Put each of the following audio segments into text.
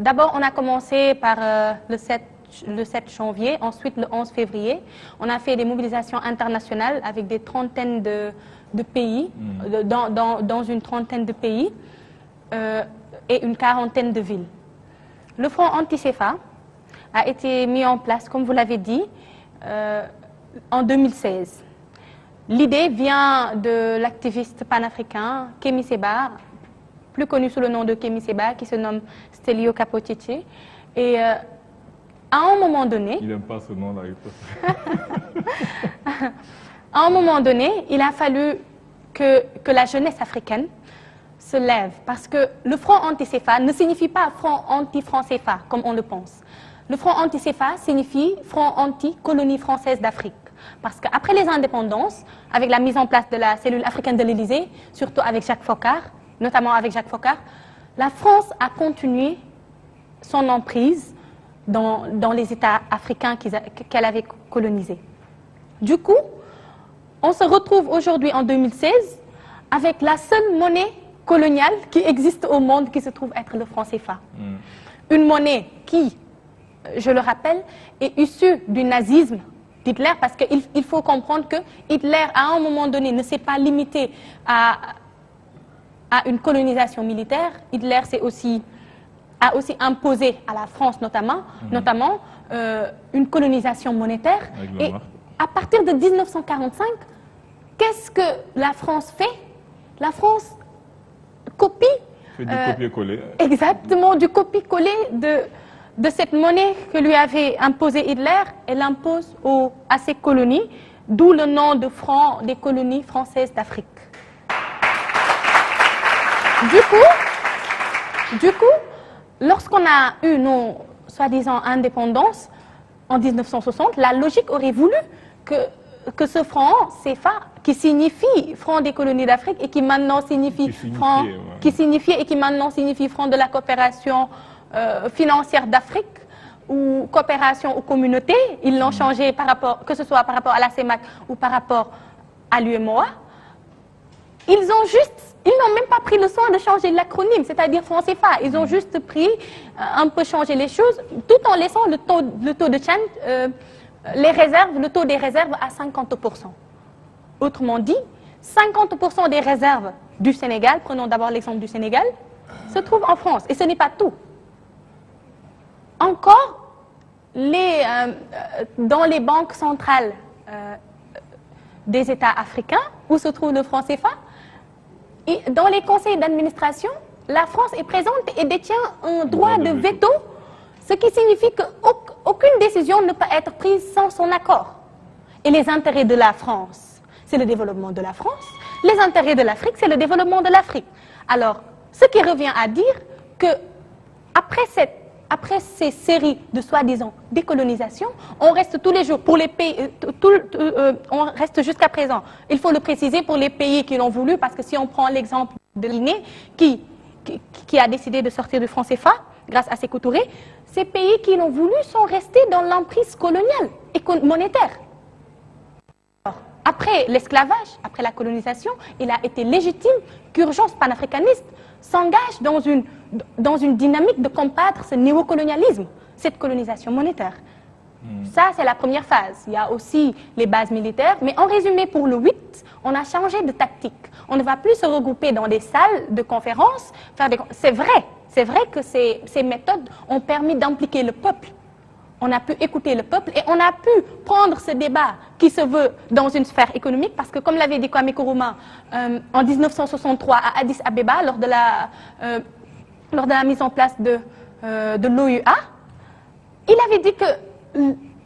D'abord, on a commencé par le 7 janvier, ensuite le 11 février. On a fait des mobilisations internationales avec des trentaines de pays, dans une trentaine de pays et une quarantaine de villes. Le Front anti-CFA a été mis en place, comme vous l'avez dit, en 2016. L'idée vient de l'activiste panafricain Kémi Séba, plus connu sous le nom de Kémi Séba, qui se nomme Stelio Kapotietie. Et à un moment donné... Il n'aime pas ce nom-là. À un moment donné, il a fallu que la jeunesse africaine se lève. Parce que le Front anti-CFA ne signifie pas Front anti-franc CFA, comme on le pense. Le Front anti-CFA signifie Front anti-colonie française d'Afrique. Parce qu'après les indépendances, avec la mise en place de la cellule africaine de l'Élysée, surtout avec Jacques Foccart, notamment avec Jacques Foccart, la France a continué son emprise dans les États africains qu'elle avait colonisés. Du coup, on se retrouve aujourd'hui en 2016 avec la seule monnaie coloniale qui existe au monde, qui se trouve être le franc CFA. Une monnaie qui, je le rappelle, est issue du nazisme d'Hitler, parce qu'il faut comprendre que Hitler, à un moment donné, ne s'est pas limité à une colonisation militaire. Hitler a aussi imposé à la France notamment une colonisation monétaire. Et à partir de 1945, qu'est-ce que la France fait? La France copie. Fait du copier-coller. Exactement, du copier-coller de cette monnaie que lui avait imposée Hitler. Elle l'impose à ses colonies, d'où le nom de franc des colonies françaises d'Afrique. Du coup, lorsqu'on a eu nos soi-disant indépendances en 1960, la logique aurait voulu que ce franc CFA, qui signifie franc des colonies d'Afrique et qui maintenant signifie franc, qui signifiait et qui maintenant signifie franc de la coopération financière d'Afrique ou coopération aux communautés, ils l'ont changé que ce soit par rapport à la CEMAC ou par rapport à l'UEMOA. Ils n'ont même pas pris le soin de changer l'acronyme, c'est-à-dire franc CFA. Ils ont juste pris un peu changé les choses, tout en laissant le taux de change, le taux des réserves à 50%. Autrement dit, 50% des réserves du Sénégal, prenons d'abord l'exemple du Sénégal, se trouvent en France. Et ce n'est pas tout. Encore, dans les banques centrales des États africains, où se trouve le franc CFA, et dans les conseils d'administration, la France est présente et détient un droit de veto, ce qui signifie qu'aucune décision ne peut être prise sans son accord. Et les intérêts de la France, c'est le développement de la France. Les intérêts de l'Afrique, c'est le développement de l'Afrique. Alors, ce qui revient à dire que après ces séries de soi-disant décolonisation, on reste tous les jours pour les pays, on reste jusqu'à présent. Il faut le préciser pour les pays qui l'ont voulu, parce que si on prend l'exemple de Guinée, qui a décidé de sortir du franc CFA grâce à Sékou Touré, ces pays qui l'ont voulu sont restés dans l'emprise coloniale et monétaire. Alors, après l'esclavage, après la colonisation, il a été légitime qu'Urgence panafricaniste s'engage dans une dynamique de combattre ce néocolonialisme, cette colonisation monétaire. Ça, c'est la première phase. Il y a aussi les bases militaires. Mais en résumé, pour le 8, on a changé de tactique. On ne va plus se regrouper dans des salles de conférences. C'est vrai que ces méthodes ont permis d'impliquer le peuple. On a pu écouter le peuple et on a pu prendre ce débat qui se veut dans une sphère économique, parce que comme l'avait dit Kwame Nkrumah en 1963 à Addis Abeba, lors de la mise en place de l'OUA, il avait dit que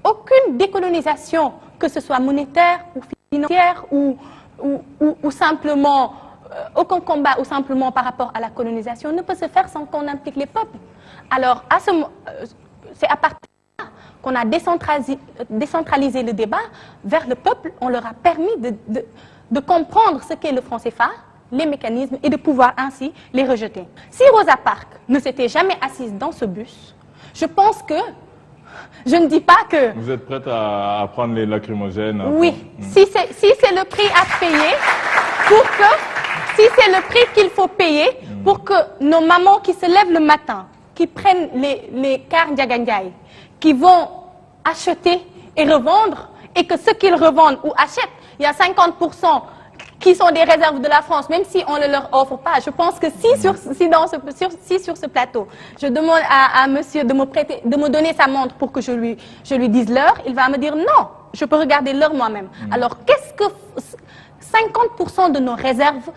aucune décolonisation, que ce soit monétaire ou financière ou simplement aucun combat ou simplement par rapport à la colonisation, ne peut se faire sans qu'on implique les peuples. Alors, c'est à partir de là qu'on a décentralisé le débat vers le peuple. On leur a permis de comprendre ce qu'est le franc CFA, les mécanismes, et de pouvoir ainsi les rejeter. Si Rosa Parks ne s'était jamais assise dans ce bus, je pense que, je ne dis pas que... Vous êtes prête à prendre les lacrymogènes? Oui, si c'est le prix à payer si c'est le prix qu'il faut payer pour que nos mamans qui se lèvent le matin qui prennent les cars Ndiaga Ndiaye, qui vont acheter et revendre, et que ceux qu'ils revendent ou achètent, il y a 50% qui sont des réserves de la France, même si on ne leur offre pas. Je pense que si sur ce plateau, je demande à monsieur de me donner sa montre pour que je lui dise l'heure, il va me dire non, je peux regarder l'heure moi-même. Alors, qu'est-ce que 50% de nos réserves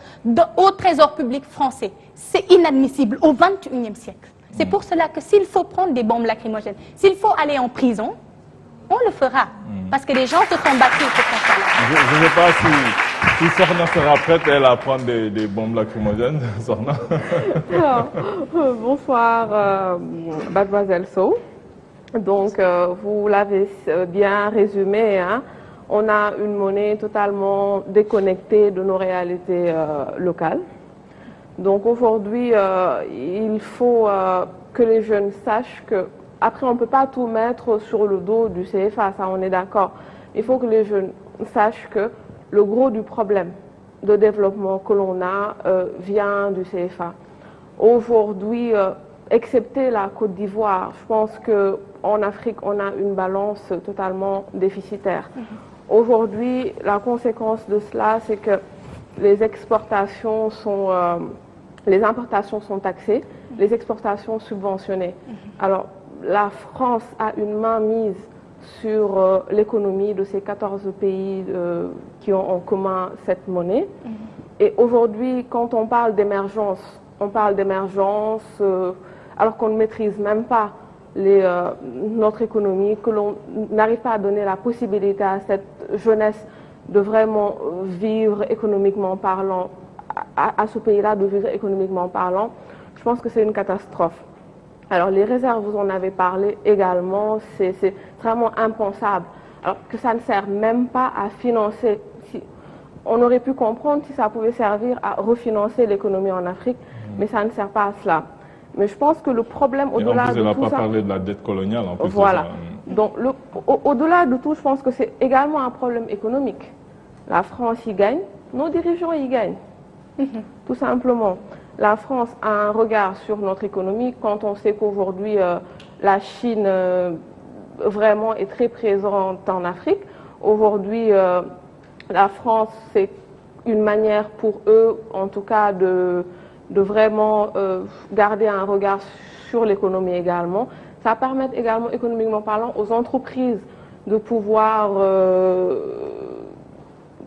au Trésor public français, c'est inadmissible au XXIe siècle. C'est pour cela que s'il faut prendre des bombes lacrymogènes, s'il faut aller en prison, on le fera. Parce que les gens se sont battus pour faire ça. Je ne sais pas si Sorna sera prête, elle, à prendre des bombes lacrymogènes. Sorna. Alors, bonsoir, mademoiselle Sow. Donc, vous l'avez bien résumé, hein. On a une monnaie totalement déconnectée de nos réalités locales. Donc aujourd'hui, il faut que les jeunes sachent que, après on ne peut pas tout mettre sur le dos du CFA, ça on est d'accord. Il faut que les jeunes sachent que le gros du problème de développement que l'on a vient du CFA. Aujourd'hui, excepté la Côte d'Ivoire, je pense qu'en Afrique, on a une balance totalement déficitaire. Aujourd'hui, la conséquence de cela, c'est que les exportations sont, les importations sont taxées, les exportations subventionnées. Alors, la France a une main mise sur l'économie de ces 14 pays qui ont en commun cette monnaie. Et aujourd'hui, quand on parle d'émergence, alors qu'on ne maîtrise même pas notre économie, que l'on n'arrive pas à donner la possibilité à cette jeunesse de vraiment vivre économiquement parlant, à ce pays-là de vivre économiquement parlant, je pense que c'est une catastrophe. Alors les réserves, vous en avez parlé également, c'est vraiment impensable. Alors que ça ne sert même pas à financer. On aurait pu comprendre si ça pouvait servir à refinancer l'économie en Afrique, mais ça ne sert pas à cela. Mais je pense que le problème au-delà de tout ça... elle n'a pas parlé de la dette coloniale en plus. Voilà. Donc au-delà de tout, je pense que c'est également un problème économique. La France y gagne, nos dirigeants y gagnent. Tout simplement. La France a un regard sur notre économie quand on sait qu'aujourd'hui la Chine vraiment est très présente en Afrique. Aujourd'hui, la France, c'est une manière pour eux, en tout cas, de vraiment garder un regard sur l'économie également. Ça permet également, économiquement parlant, aux entreprises de pouvoir,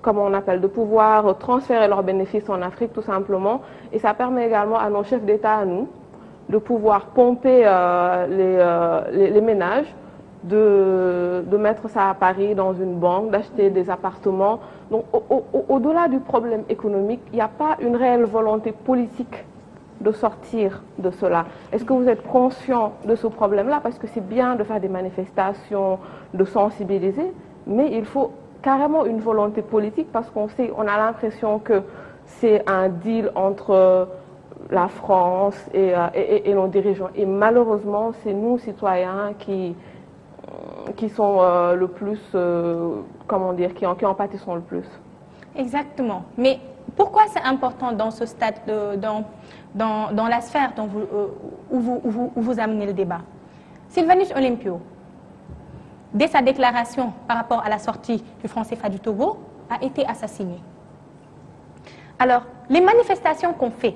comment on appelle, de pouvoir transférer leurs bénéfices en Afrique, tout simplement. Et ça permet également à nos chefs d'État, à nous, de pouvoir pomper les ménages, de mettre ça à Paris dans une banque, d'acheter des appartements. Donc au-delà du problème économique, il n'y a pas une réelle volonté politique de sortir de cela. Est-ce que vous êtes conscient de ce problème-là? Parce que c'est bien de faire des manifestations, de sensibiliser, mais il faut carrément une volonté politique parce qu'on sait, on a l'impression que c'est un deal entre la France et nos dirigeants. Et malheureusement, c'est nous, citoyens, qui sont le plus, comment dire, qui en pâtissent le plus. Exactement. Mais pourquoi c'est important dans ce stade, dans la sphère où vous amenez le débat? Sylvanus Olympio, dès sa déclaration par rapport à la sortie du franc CFA du Togo, a été assassiné. Alors, les manifestations qu'on fait,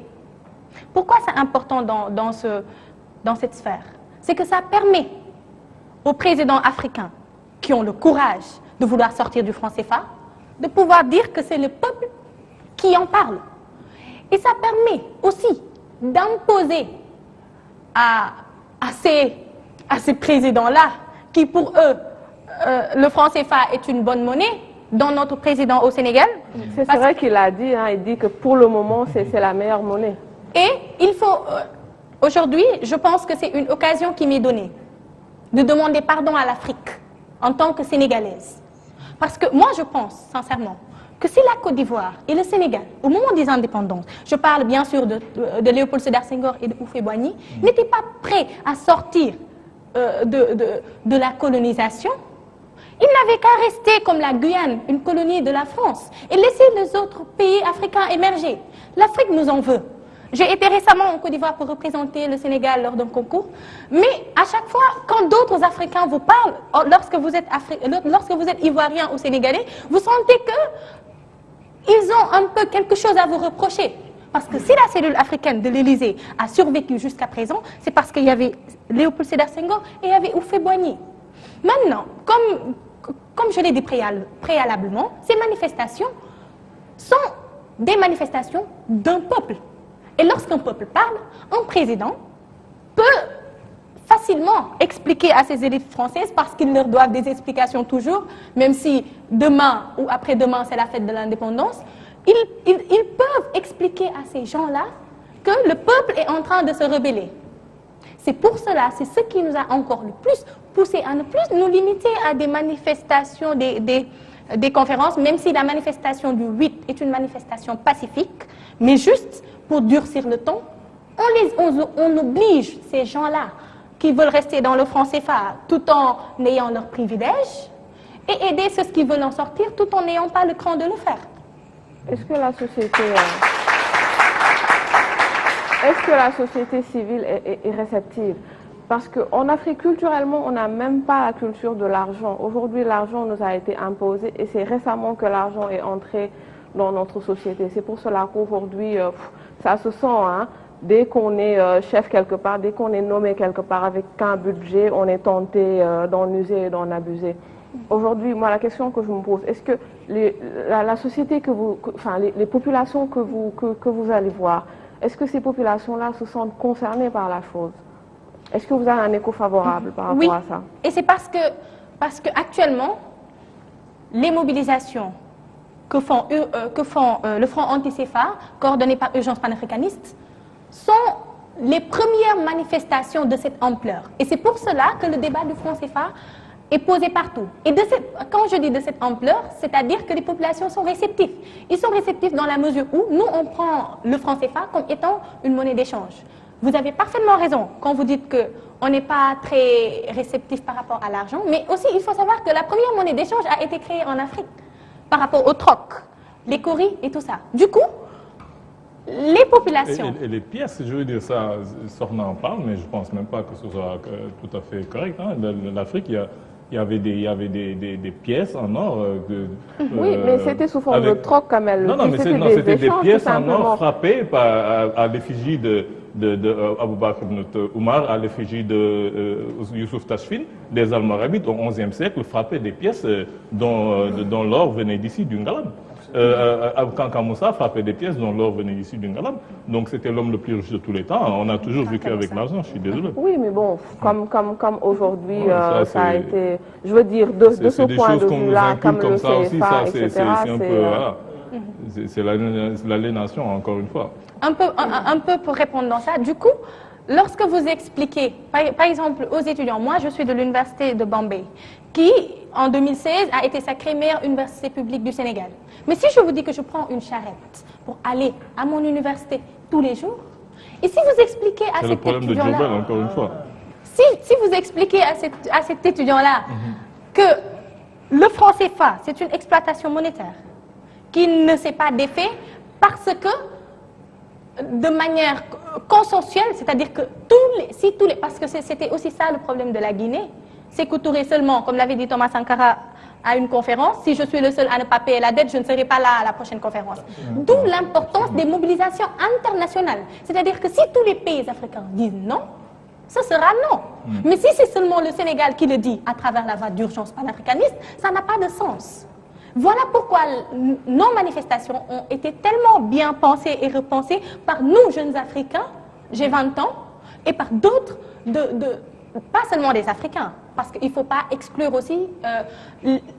pourquoi c'est important dans cette sphère? C'est que ça permet aux présidents africains qui ont le courage de vouloir sortir du franc CFA, de pouvoir dire que c'est le peuple qui en parle. Et ça permet aussi d'imposer à ces présidents-là, qui pour eux, le franc CFA est une bonne monnaie, dont notre président au Sénégal. C'est vrai qu'il a dit, hein, il dit que pour le moment, c'est la meilleure monnaie. Et il faut, aujourd'hui, je pense que c'est une occasion qui m'est donnée de demander pardon à l'Afrique en tant que Sénégalaise. Parce que moi, je pense, sincèrement, que si la Côte d'Ivoire et le Sénégal, au moment des indépendances, je parle bien sûr de Léopold Sédar Senghor et de Houphouët-Boigny, n'étaient pas prêts à sortir de la colonisation, ils n'avaient qu'à rester comme la Guyane, une colonie de la France, et laisser les autres pays africains émerger. L'Afrique nous en veut. J'ai été récemment en Côte d'Ivoire pour représenter le Sénégal lors d'un concours. Mais à chaque fois, quand d'autres Africains vous parlent, lorsque vous êtes Ivoirien ou Sénégalais, vous sentez qu'ils ont un peu quelque chose à vous reprocher. Parce que si la cellule africaine de l'Élysée a survécu jusqu'à présent, c'est parce qu'il y avait Léopold Sédar Senghor et il y avait Houphouët-Boigny. Maintenant, comme je l'ai dit préalablement, ces manifestations sont des manifestations d'un peuple. Et lorsqu'un peuple parle, un président peut facilement expliquer à ces élites françaises, parce qu'ils leur doivent des explications toujours, même si demain ou après-demain c'est la fête de l'indépendance, ils peuvent expliquer à ces gens-là que le peuple est en train de se rebeller. C'est pour cela, c'est ce qui nous a encore le plus poussé à ne plus nous limiter à des manifestations, des conférences, même si la manifestation du 8 est une manifestation pacifique, mais juste pour durcir le ton, on oblige ces gens-là qui veulent rester dans le franc CFA tout en ayant leurs privilèges et aider ceux qui veulent en sortir tout en n'ayant pas le cran de le faire. Est-ce que la société civile est réceptive? Parce qu'en Afrique, culturellement, on n'a même pas la culture de l'argent. Aujourd'hui, l'argent nous a été imposé et c'est récemment que l'argent est entré dans notre société. C'est pour cela qu'aujourd'hui, ça se sent, hein, dès qu'on est chef quelque part, dès qu'on est nommé quelque part avec un budget, on est tenté d'en user et d'en abuser. Aujourd'hui, moi, la question que je me pose, est-ce que la société les populations que vous allez voir, est-ce que ces populations-là se sentent concernées par la chose? Est-ce que vous avez un écho favorable par rapport à ça? Oui, et c'est parce que actuellement, les mobilisations que font le Front anti-CFA, coordonné par Urgence panafricaniste, sont les premières manifestations de cette ampleur. Et c'est pour cela que le débat du Front CFA est posé partout. Et quand je dis de cette ampleur, c'est-à-dire que les populations sont réceptives. Ils sont réceptifs dans la mesure où nous, on prend le franc CFA comme étant une monnaie d'échange. Vous avez parfaitement raison quand vous dites qu'on n'est pas très réceptif par rapport à l'argent, mais aussi il faut savoir que la première monnaie d'échange a été créée en Afrique par rapport au troc, les coris et tout ça. Du coup, les populations... Et les pièces, je veux dire, ça, Sorna en parle, mais je ne pense même pas que ce soit tout à fait correct. Hein. L'Afrique, il y avait des pièces en or. Oui, mais c'était sous forme de troc, comme elle le dit. C'était des pièces en or frappées à l'effigie de Aboubakr ibn Oumar, à l'effigie de Youssouf Tachfine. Les Almoravides, au XIe siècle, frappaient des pièces dont l'or venait d'ici, du Ngalam. Kanka Moussa frappait des pièces dont l'or venait ici du Ngalam. Donc c'était l'homme le plus riche de tous les temps. On a toujours vécu avec l'argent, je suis désolé. Oui, mais bon, comme aujourd'hui, ça a été, je veux dire, de ce point de vue-là, comme le CFA, etc. C'est l'aliénation, encore une fois. Un peu pour répondre dans ça. Du coup, lorsque vous expliquez, par exemple, aux étudiants, moi je suis de l'université de Bombay, qui en 2016 a été sacrée meilleure université publique du Sénégal. Mais si je vous dis que je prends une charrette pour aller à mon université tous les jours, et si vous expliquez à cet étudiant-là... C'est le problème de Djoubel, encore une fois. Si vous expliquez à cet étudiant-là que le franc CFA, c'est une exploitation monétaire, qui ne s'est pas défait parce que de manière consensuelle, c'est-à-dire que parce que c'était aussi ça le problème de la Guinée, c'est que Touré seulement, comme l'avait dit Thomas Sankara à une conférence, si je suis le seul à ne pas payer la dette, je ne serai pas là à la prochaine conférence. D'où l'importance des mobilisations internationales. C'est-à-dire que si tous les pays africains disent non, ce sera non. Mais si c'est seulement le Sénégal qui le dit à travers la voie d'urgence panafricaniste, ça n'a pas de sens. Voilà pourquoi nos manifestations ont été tellement bien pensées et repensées par nous, jeunes Africains, j'ai 20 ans, et par d'autres, pas seulement des Africains, parce qu'il ne faut pas exclure aussi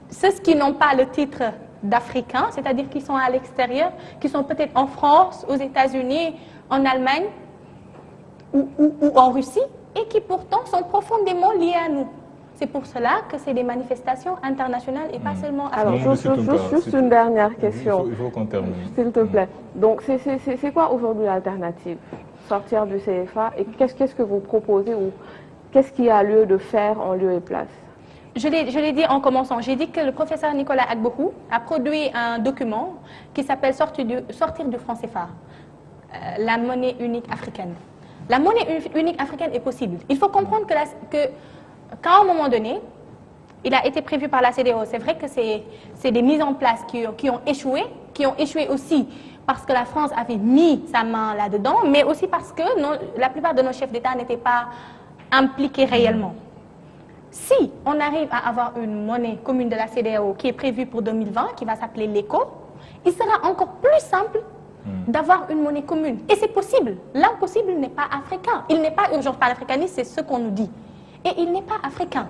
ceux qui n'ont pas le titre d'Africains, c'est-à-dire qui sont à l'extérieur, qui sont peut-être en France, aux États-Unis, en Allemagne ou en Russie, et qui pourtant sont profondément liés à nous. C'est pour cela que c'est des manifestations internationales et pas seulement... Alors, juste une dernière question. Il faut qu'on termine. S'il te plaît. Donc, c'est quoi aujourd'hui l'alternative? Sortir du CFA et qu'est-ce que vous proposez ou qu'est-ce qu'il y a lieu de faire en lieu et place? Je l'ai dit en commençant. J'ai dit que le professeur Nicolas Agbohou a produit un document qui s'appelle Sortir du franc CFA. la monnaie unique africaine. La monnaie unique africaine est possible. Il faut comprendre que qu'à un moment donné, il a été prévu par la CEDEAO. C'est vrai que c'est des mises en place qui ont échoué aussi parce que la France avait mis sa main là-dedans, mais aussi parce que la plupart de nos chefs d'État n'étaient pas impliqués réellement. Si on arrive à avoir une monnaie commune de la CEDEAO qui est prévue pour 2020, qui va s'appeler l'ECO, il sera encore plus simple d'avoir une monnaie commune. Et c'est possible. L'impossible n'est pas africain. Il n'est pas urgent par l'africanisme, c'est ce qu'on nous dit. Et il n'est pas africain.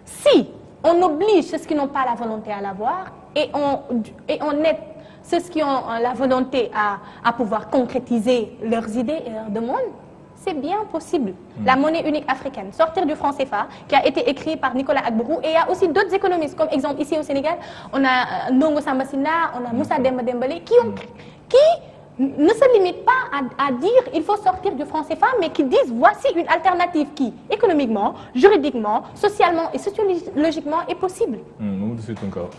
Si on oblige ceux qui n'ont pas la volonté à l'avoir et on aide ceux qui ont la volonté à pouvoir concrétiser leurs idées et leurs demandes, c'est bien possible. La monnaie unique africaine, sortir du franc CFA, qui a été écrit par Nicolas Agbourou, et il y a aussi d'autres économistes, comme exemple ici au Sénégal, on a Ndongo Sambasina, on a Moussa Demba Dembélé, qui ne se limitent pas à dire il faut sortir du franc CFA, mais qui disent voici une alternative qui, économiquement, juridiquement, socialement et sociologiquement, est possible. Nous, de suite encore.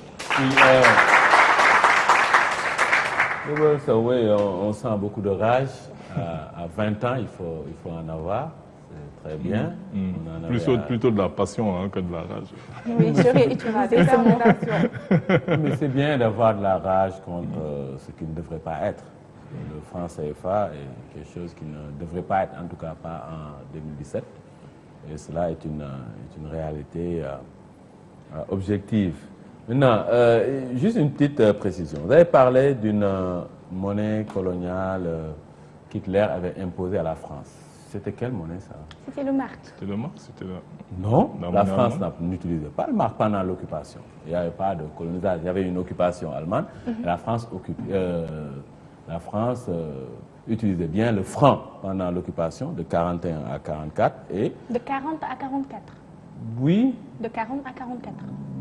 Oui, on sent beaucoup de rage. À 20 ans, il faut en avoir. C'est très bien. Plutôt de la passion que de la rage. Oui, j'aurais utilisé ce mot. Mais c'est bien d'avoir de la rage contre ce qui ne devrait pas être. Le franc CFA est quelque chose qui ne devrait pas être, en tout cas pas en 2017. Et cela est une réalité objective. Maintenant, juste une petite précision. Vous avez parlé d'une monnaie coloniale qu'Hitler avait imposée à la France. C'était quelle monnaie, ça? C'était le mark. C'était le mark? Non, la France n'utilisait pas le mark pendant l'occupation. Il n'y avait pas de colonisation. Il y avait une occupation allemande. Et la France utilisait bien le franc pendant l'occupation de 41 à 44. Et de 40 à 44? Oui. De 40 à 44?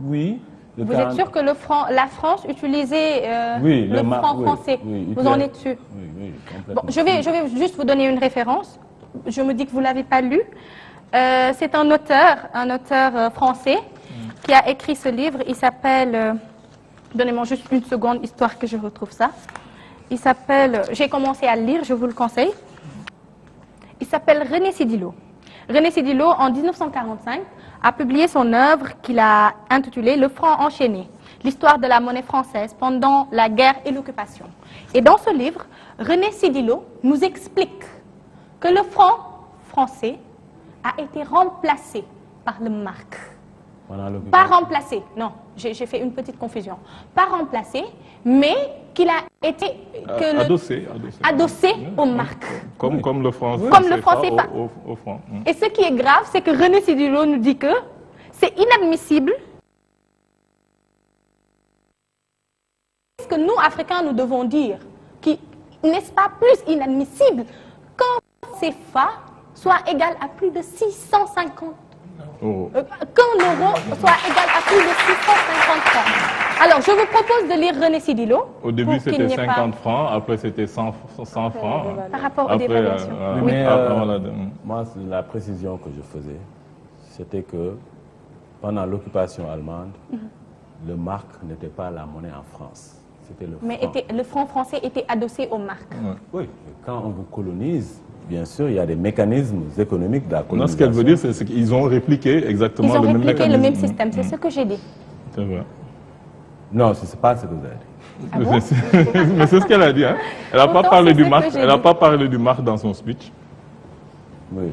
Oui. Vous êtes sûr que la France utilisait le franc français? Oui, vous en êtes sûr? Oui, complètement. Bon, je vais juste vous donner une référence. Je me dis que vous ne l'avez pas lu. C'est un auteur français qui a écrit ce livre. Il s'appelle... donnez-moi juste une seconde, histoire que je retrouve ça. Il s'appelle... J'ai commencé à le lire, je vous le conseille. Il s'appelle René Sidilo. René Sidilo, en 1945, a publié son œuvre qu'il a intitulée « Le franc enchaîné, l'histoire de la monnaie française pendant la guerre et l'occupation ». Et dans ce livre, René Sidilo nous explique que le franc français a été remplacé par le mark. Pas remplacé, non, j'ai fait une petite confusion. Pas remplacé, mais qu'il a été adossé au mark. Comme le franc CFA. Au franc. Et ce qui est grave, c'est que René Sidilo nous dit que c'est inadmissible. Ce que nous, Africains, nous devons dire, qui n'est-ce pas plus inadmissible qu'un CFA soit égal à plus de 650 qu'un euro soit égal à plus de 650 francs. Alors, je vous propose de lire René Sidilo. Au début, c'était 50 francs, après, c'était 100 francs. Par rapport aux dévaluations. Mais moi, la précision que je faisais, c'était que pendant l'occupation allemande, le mark n'était pas la monnaie en France. C'était le franc. Mais le franc français était adossé au mark. Oui, quand on vous colonise, bien sûr, il y a des mécanismes économiques de la colonisation. Non, ce qu'elle veut dire, c'est qu'ils ont répliqué exactement le même mécanisme. Ils ont répliqué le même système, c'est ce que j'ai dit. C'est vrai. Non, ce n'est pas ce que vous avez dit. Ah bon? Mais c'est ce qu'elle a dit. Hein. Elle n'a pas parlé du mark. Elle n'a pas parlé du mark dans son speech. Oui.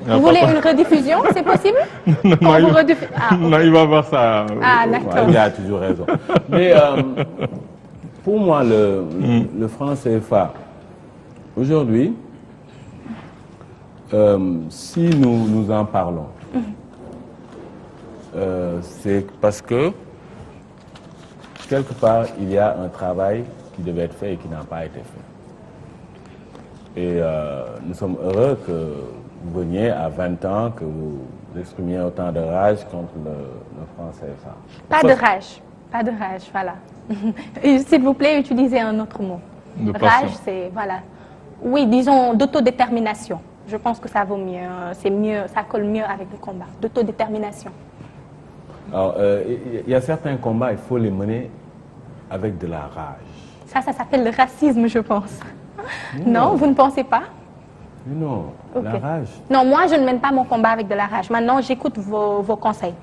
Vous voulez une rediffusion, c'est possible? Non, il va voir ça. Ah, d'accord. Il a toujours raison. Mais pour moi, le franc CFA, aujourd'hui, si nous en parlons, c'est parce que quelque part, il y a un travail qui devait être fait et qui n'a pas été fait. Et nous sommes heureux que vous veniez à 20 ans, que vous exprimiez autant de rage contre le franc CFA. Pas de rage, voilà. S'il vous plaît, utilisez un autre mot. Rage, c'est, voilà. Oui, disons d'autodétermination. Je pense que ça vaut mieux, c'est mieux, ça colle mieux avec le combat, d'autodétermination. Alors, il y a certains combats, il faut les mener avec de la rage. Ça s'appelle le racisme, je pense. Non, vous ne pensez pas? Non, la rage. Non, moi, je ne mène pas mon combat avec de la rage. Maintenant, j'écoute vos conseils.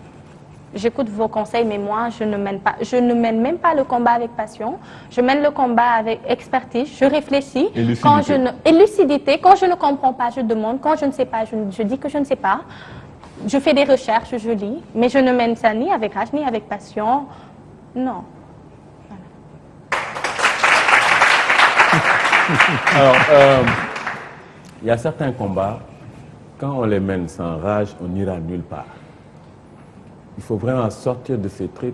J'écoute vos conseils, mais moi, je ne mène même pas le combat avec passion. Je mène le combat avec expertise. Je réfléchis. Et lucidité. Et lucidité. Quand je ne comprends pas, je demande. Quand je ne sais pas, je dis que je ne sais pas. Je fais des recherches, je lis. Mais je ne mène ça ni avec rage, ni avec passion. Non. Alors, il y a certains combats, quand on les mène sans rage, on n'ira nulle part. Il faut vraiment sortir de ces tripes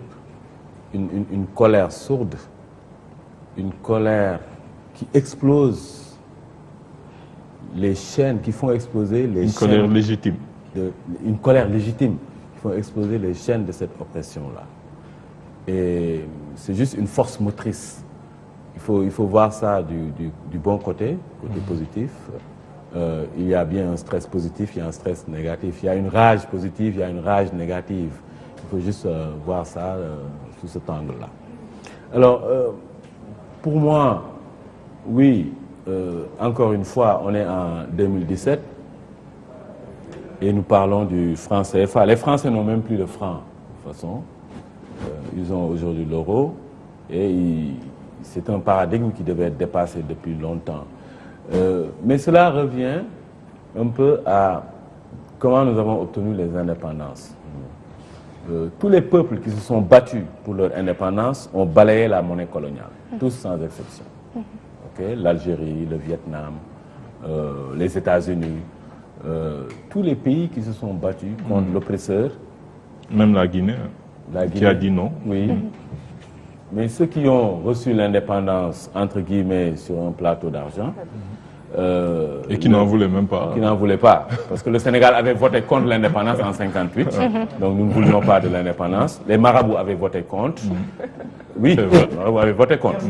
une colère sourde, une colère qui explose les chaînes, qui font exploser les chaînes. Une colère légitime. Une colère légitime qui font exploser les chaînes de cette oppression-là. Et c'est juste une force motrice. Il faut voir ça du bon côté positif. Il y a bien un stress positif, il y a un stress négatif. Il y a une rage positive, il y a une rage négative. Il faut juste voir ça sous cet angle-là. Alors, pour moi, oui, encore une fois, on est en 2017 et nous parlons du franc CFA. Les Français n'ont même plus de franc, de toute façon. Ils ont aujourd'hui l'euro et c'est un paradigme qui devait être dépassé depuis longtemps. Mais cela revient un peu à comment nous avons obtenu les indépendances. Tous les peuples qui se sont battus pour leur indépendance ont balayé la monnaie coloniale, tous sans exception. Okay? L'Algérie, le Vietnam, les États-Unis, tous les pays qui se sont battus contre l'oppresseur. Même la Guinée, qui a dit non. Oui. Mais ceux qui ont reçu l'indépendance, entre guillemets, sur un plateau d'argent... et qui n'en voulaient même pas. Qui n'en voulaient pas. Parce que le Sénégal avait voté contre l'indépendance en 1958. Donc nous ne voulions pas de l'indépendance. Les marabouts avaient voté contre. Oui, les marabouts avaient voté contre.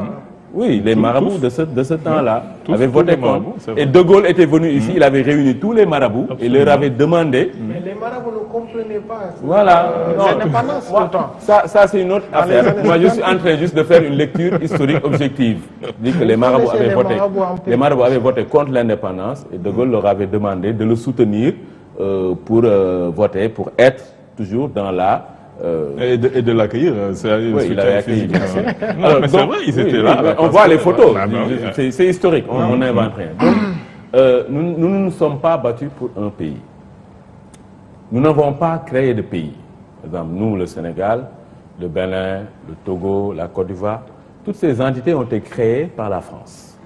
Oui, les marabouts de ce temps-là avaient voté contre. Et De Gaulle était venu ici, il avait réuni tous les marabouts et leur avait demandé... Mais les marabouts ne comprenaient pas l'indépendance. Ça c'est une autre affaire. Moi, je suis en train juste de faire une lecture historique objective. Je dis que les marabouts avaient voté contre l'indépendance et De Gaulle leur avait demandé de le soutenir pour voter, pour être toujours dans la... Et de l'accueillir, oui, il avait accueilli. Mais c'est vrai, ils étaient là. On voit les photos, c'est historique, on n'invente rien. Donc, nous ne nous sommes pas battus pour un pays. Nous n'avons pas créé de pays. Par exemple, nous, le Sénégal, le Bénin, le Togo, la Côte d'Ivoire, toutes ces entités ont été créées par la France.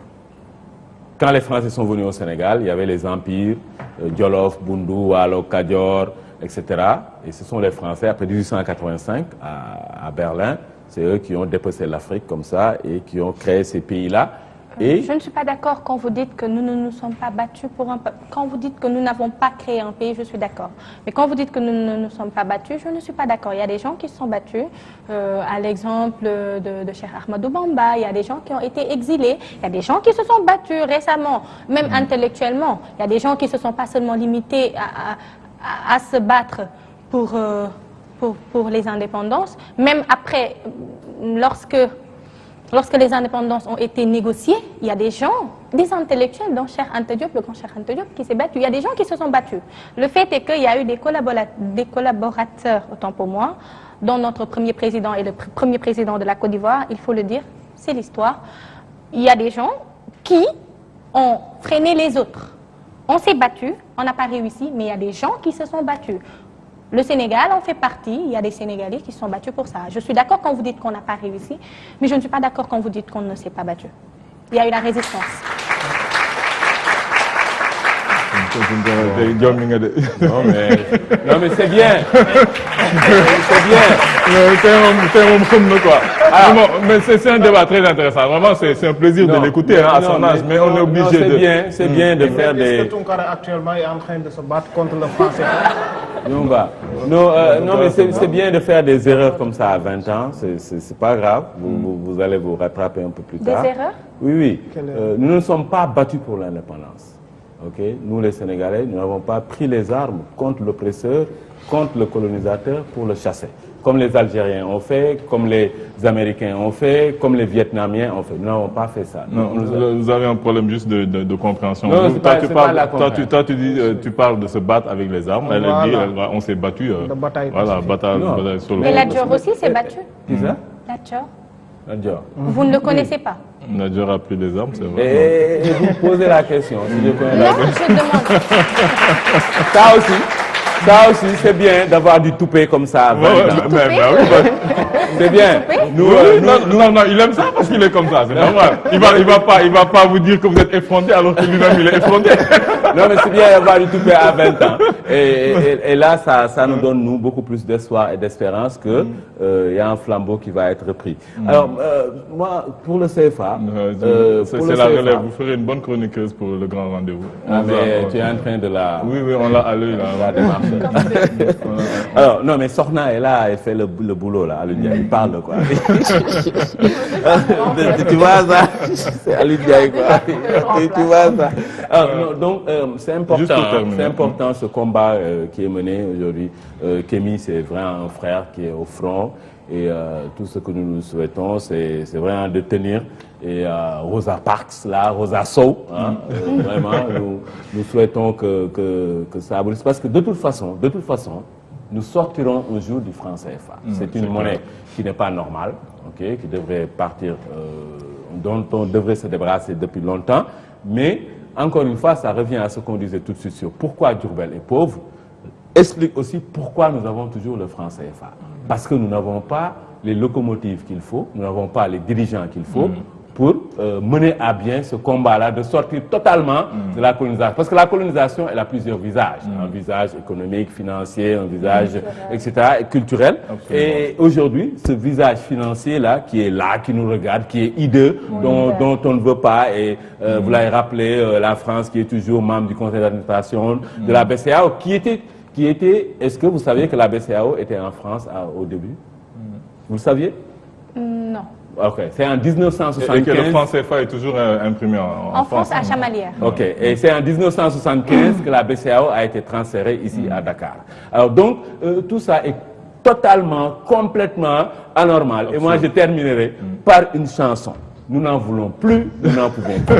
Quand les Français sont venus au Sénégal, il y avait les empires, Djolof, Boundou, Walo, Kadior, etc. Et ce sont les Français, après 1885, à Berlin, c'est eux qui ont dépecé l'Afrique comme ça et qui ont créé ces pays-là. Et je ne suis pas d'accord quand vous dites que nous ne nous sommes pas battus pour un peuple. Quand vous dites que nous n'avons pas créé un pays, je suis d'accord. Mais quand vous dites que nous ne nous sommes pas battus, je ne suis pas d'accord. Il y a des gens qui se sont battus, à l'exemple de Cheikh Ahmadou Bamba, il y a des gens qui ont été exilés, il y a des gens qui se sont battus récemment, même intellectuellement. Il y a des gens qui ne se sont pas seulement limités à se battre pour les indépendances. Même après, lorsque les indépendances ont été négociées, il y a des gens, des intellectuels, dont Cheikh Anta Diop, le grand Cheikh Anta Diop, qui s'est battu. Il y a des gens qui se sont battus. Le fait est qu'il y a eu des collaborateurs, autant pour moi, dont notre premier président et le premier président de la Côte d'Ivoire, il faut le dire, c'est l'histoire. Il y a des gens qui ont freiné les autres. On s'est battu, on n'a pas réussi, mais il y a des gens qui se sont battus. Le Sénégal en fait partie, il y a des Sénégalais qui se sont battus pour ça. Je suis d'accord quand vous dites qu'on n'a pas réussi, mais je ne suis pas d'accord quand vous dites qu'on ne s'est pas battu. Il y a eu la résistance. Non mais c'est bien. C'est bien. Mais c'est un débat très intéressant. Vraiment, c'est un plaisir de l'écouter à son âge, mais on est obligé de... C'est bien de faire des... Est-ce que Tounkara actuellement est en train de se battre contre le français? Non, mais c'est bien de faire des erreurs comme ça à 20 ans. C'est pas grave. Vous allez vous rattraper un peu plus tard. Des erreurs? Oui. Nous ne sommes pas battus pour l'indépendance. Okay? Nous, les Sénégalais, nous n'avons pas pris les armes contre l'oppresseur, contre le colonisateur pour le chasser. Comme les Algériens ont fait, comme les Américains ont fait, comme les Vietnamiens ont fait. Nous n'avons pas fait ça. Non, vous avez un problème juste de compréhension. Non, toi, tu dis, tu parles de se battre avec les armes. Elle dit, on s'est battu. Bataille solo. Mais la Dior aussi s'est battue. Qui ça? La Dior. La Dior. Vous ne le connaissez pas? La Dior a pris des armes, c'est vrai. Et vous me posez la question. Si je connais Non, je demande. Ça aussi, c'est bien d'avoir du toupet comme ça à 20 ans. C'est bien. Non, il aime ça parce qu'il est comme ça, c'est normal. Il va pas vous dire que vous êtes effronté alors que lui-même il est effronté. Non, mais c'est bien d'avoir du toupet à 20 ans. Et là, ça nous donne, nous, beaucoup plus d'espoir et d'espérance que y a un flambeau qui va être repris. Alors, moi, pour le CFA... c'est la relève. Vous ferez une bonne chroniqueuse pour le grand rendez-vous. Ah, mais tu es en train de la... Oui, on l'a à l'œil, là. Alors, non, mais Sorna est là, elle fait le boulot, là, il parle, quoi. Tu vois ça? C'est Aludia, quoi. Tu vois ça? Alors, donc, c'est important ce combat qui est mené aujourd'hui. Kémy, c'est vraiment un frère qui est au front. Et tout ce que nous souhaitons, c'est vraiment de tenir. Et Rosa Parks, là, Rosa Sow, hein, vraiment, nous souhaitons que ça aboutisse. Parce que de toute façon, nous sortirons un jour du franc CFA. C'est une monnaie qui n'est pas normale, okay, qui devrait partir, dont on devrait se débarrasser depuis longtemps. Mais, encore une fois, ça revient à ce qu'on disait tout de suite sur pourquoi Diourbel est pauvre. Explique aussi pourquoi nous avons toujours le franc CFA. Parce que nous n'avons pas les locomotives qu'il faut, nous n'avons pas les dirigeants qu'il faut pour mener à bien ce combat-là, de sortir totalement de la colonisation. Parce que la colonisation, elle a plusieurs visages. Un visage économique, financier, un visage, etc., et culturel. Absolument. Et aujourd'hui, ce visage financier-là, qui est là, qui nous regarde, qui est hideux, dont on ne veut pas, et vous l'avez rappelé, la France qui est toujours membre du conseil d'administration de la BCEAO, qui était, est-ce que vous saviez que la BCEAO était en France au début? Vous le saviez? Non. Ok, c'est en 1975. Et que le franc CFA est toujours imprimé en France, à Chamalières. Ok, et c'est en 1975 que la BCEAO a été transférée ici à Dakar. Alors donc, tout ça est totalement, complètement anormal. Absolument. Et moi, je terminerai par une chanson. Nous n'en voulons plus, nous n'en pouvons plus.